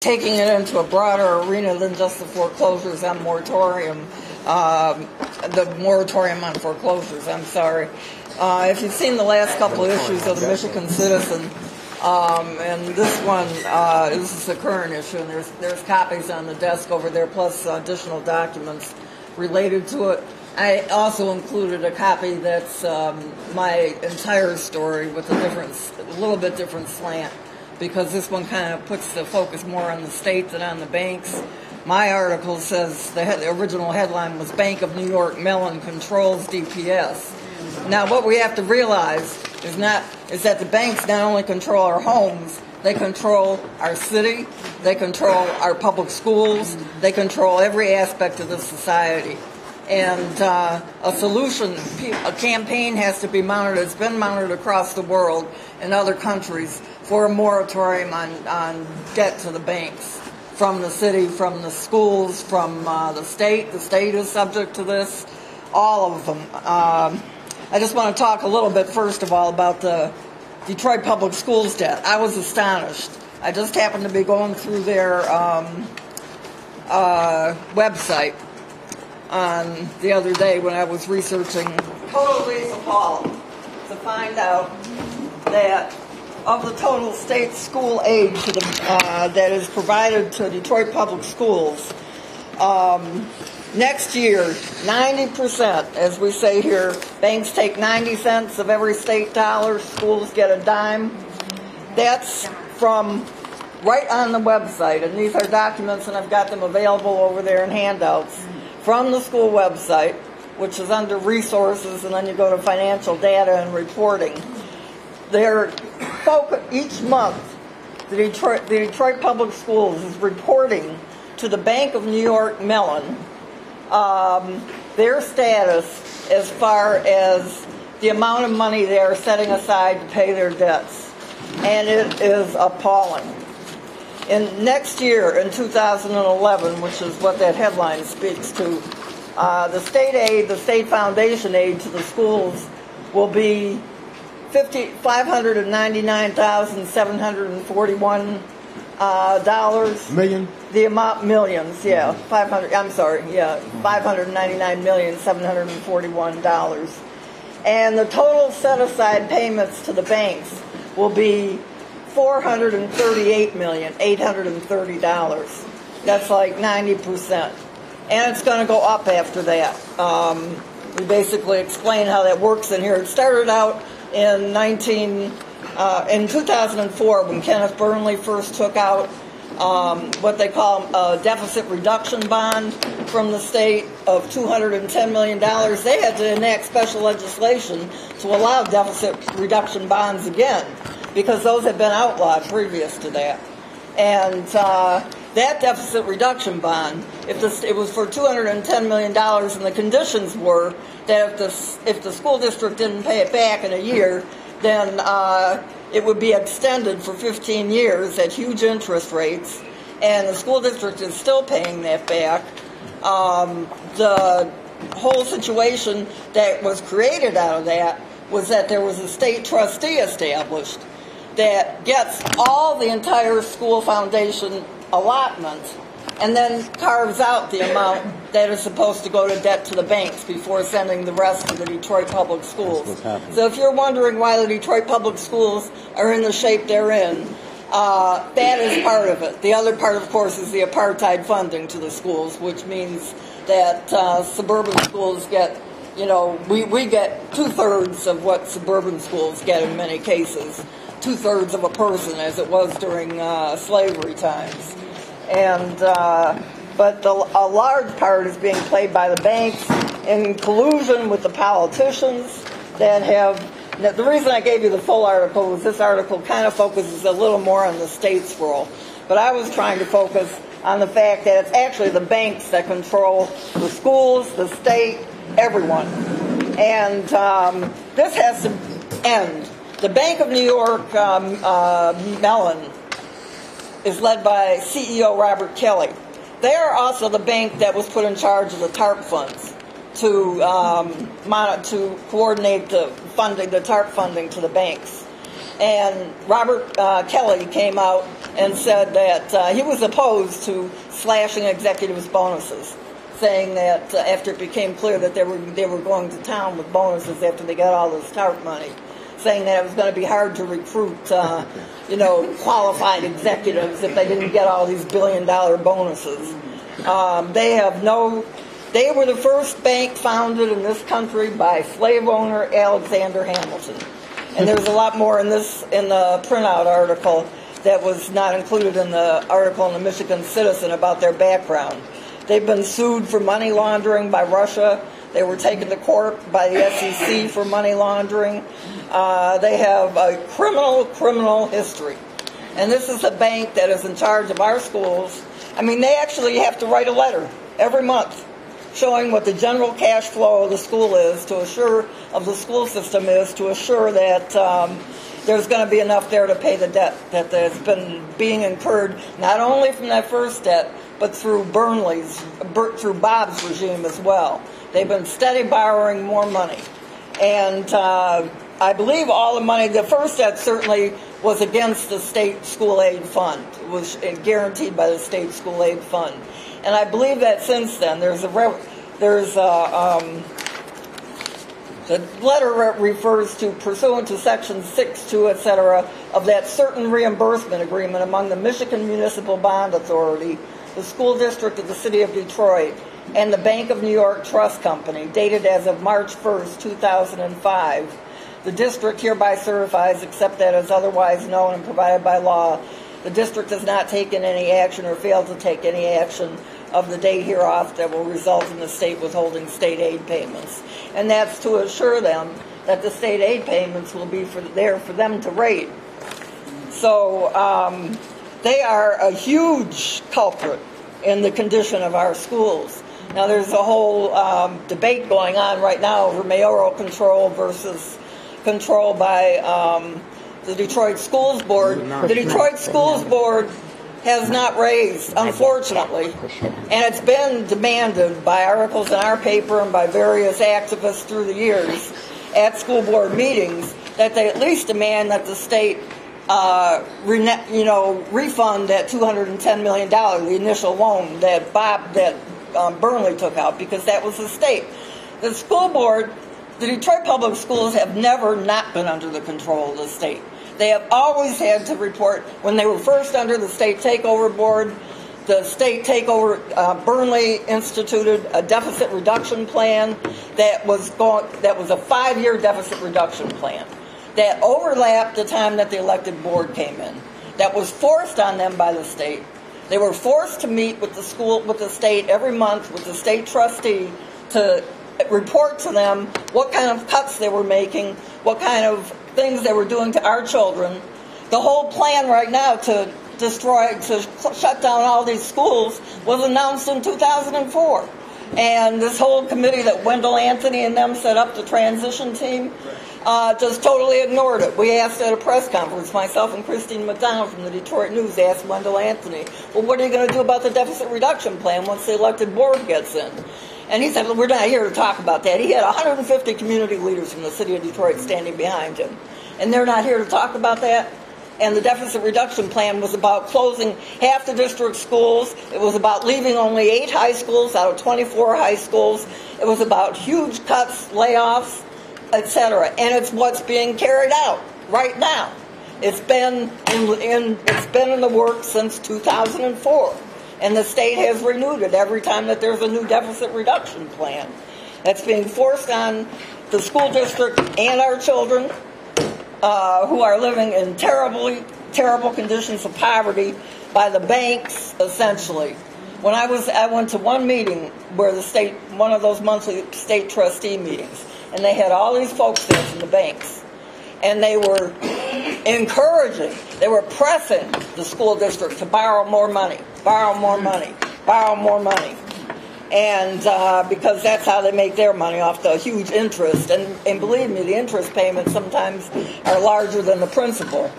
taking it into a broader arena than just the foreclosures on moratorium, the moratorium on foreclosures, I'm sorry. If you've seen the last couple of issues of the Michigan Citizen, and this one, this is the current issue, and there's copies on the desk over there, plus additional documents related to it. I also included a copy that's my entire story with a little bit different slant, because this one kind of puts the focus more on the state than on the banks. My article says the original headline was Bank of New York Mellon Controls DPS. Now, what we have to realize is that the banks not only control our homes, they control our city, they control our public schools, they control every aspect of this society. And a solution, a campaign has to be mounted, it's been mounted across the world in other countries for a moratorium on debt to the banks. From the city, from the schools, from the state. The state is subject to this, all of them. I just want to talk a little bit, first of all, about the Detroit Public Schools debt. I was astonished. I just happened to be going through their website on the other day when I was researching, totally appalled to find out that of the total state school aid that is provided to Detroit Public Schools, next year, 90%, as we say here, banks take 90 cents of every state dollar, schools get a dime. That's from right on the website, and these are documents, and I've got them available over there in handouts, from the school website, which is under resources, and then you go to financial data and reporting. They're each month, the Detroit Public Schools is reporting to the Bank of New York Mellon their status as far as the amount of money they are setting aside to pay their debts. And it is appalling. In next year, in 2011, which is what that headline speaks to, the state aid, the state foundation aid to the schools will be $599,741 million. The amount, millions, yeah, $599,741. And the total set-aside payments to the banks will be $438,830. That's like 90%. And it's going to go up after that. We basically explain how that works in here. It started out in 2004 when Kenneth Burnley first took out what they call a deficit reduction bond from the state of $210 million. They had to enact special legislation to allow deficit reduction bonds again, because those had been outlawed previous to that. And that deficit reduction bond, it was for $210 million, and the conditions were that if the school district didn't pay it back in a year, then it would be extended for 15 years at huge interest rates, and the school district is still paying that back. The whole situation that was created out of that was that there was a state trustee established that gets all the entire school foundation allotment and then carves out the amount that is supposed to go to debt to the banks before sending the rest to the Detroit Public Schools. So if you're wondering why the Detroit Public Schools are in the shape they're in, that is part of it. The other part, of course, is the apartheid funding to the schools, which means that suburban schools get, we get 2/3 of what suburban schools get in many cases. 2/3 of a person, as it was during slavery times. And but a large part is being played by the banks in collusion with the politicians that have. The reason I gave you the full article was this article kind of focuses a little more on the state's role, but I was trying to focus on the fact that it's actually the banks that control the schools, the state, everyone. And this has to end. The Bank of New York Mellon is led by CEO Robert Kelly. They are also the bank that was put in charge of the TARP funds to coordinate the funding, the TARP funding to the banks. And Robert Kelly came out and said that he was opposed to slashing executives' bonuses, saying that after it became clear that they were going to town with bonuses after they got all this TARP money, saying that it was going to be hard to recruit, qualified executives if they didn't get all these billion-dollar bonuses. They were the first bank founded in this country by slave owner Alexander Hamilton. And there's a lot more in the printout article that was not included in the article in the Michigan Citizen about their background. They've been sued for money laundering by Russia. They were taken to court by the SEC for money laundering. They have a criminal history. And this is a bank that is in charge of our schools. I mean, they actually have to write a letter every month showing what the general cash flow of the school is, to assure of the school system is, to assure that there's going to be enough there to pay the debt that has been being incurred, not only from that first debt, but through through Bob's regime as well. They've been steady borrowing more money. And I believe all the money, the first debt certainly was against the state school aid fund. It was guaranteed by the state school aid fund. And I believe that since then, the letter refers to, pursuant to Section 6.2, etc., of that certain reimbursement agreement among the Michigan Municipal Bond Authority, the school district of the city of Detroit, and the Bank of New York Trust Company, dated as of March 1st, 2005. The district hereby certifies, except that is otherwise known and provided by law, the district has not taken any action or failed to take any action of the date hereof that will result in the state withholding state aid payments. And that's to assure them that the state aid payments will be there for them to rate. So they are a huge culprit in the condition of our schools. Now there's a whole debate going on right now over mayoral control versus control by the Detroit Schools Board. The Detroit Schools Board has not raised, unfortunately, and it's been demanded by articles in our paper and by various activists through the years at school board meetings, that they at least demand that the state refund that $210 million, the initial loan that Burnley took out, because that was the state. The school board, the Detroit Public Schools have never not been under the control of the state. They have always had to report. When they were first under the state takeover board, the state takeover, Burnley instituted a deficit reduction plan that was a 5-year deficit reduction plan that overlapped the time that the elected board came in. That was forced on them by the state. They were forced to meet with the state every month with the state trustee to report to them what kind of cuts they were making, what kind of things they were doing to our children. The whole plan right now to shut down all these schools was announced in 2004. And this whole committee that Wendell Anthony and them set up, the transition team, just totally ignored it. We asked at a press conference, myself and Christine McDonald from the Detroit News asked Wendell Anthony, well, what are you going to do about the deficit reduction plan once the elected board gets in? And he said, well, we're not here to talk about that. He had 150 community leaders from the city of Detroit standing behind him. And they're not here to talk about that. And the deficit reduction plan was about closing half the district schools. It was about leaving only 8 high schools out of 24 high schools. It was about huge cuts, layoffs, etc. And it's what's being carried out right now. It's been in the works since 2004. And the state has renewed it every time that there's a new deficit reduction plan. That's being forced on the school district and our children who are living in terrible conditions of poverty by the banks, essentially. When I went to one meeting where one of those monthly state trustee meetings, and they had all these folks there from the banks. And they were encouraging, they were pressing the school district to borrow more money. And because that's how they make their money, off the huge interest. And believe me, the interest payments sometimes are larger than the principal.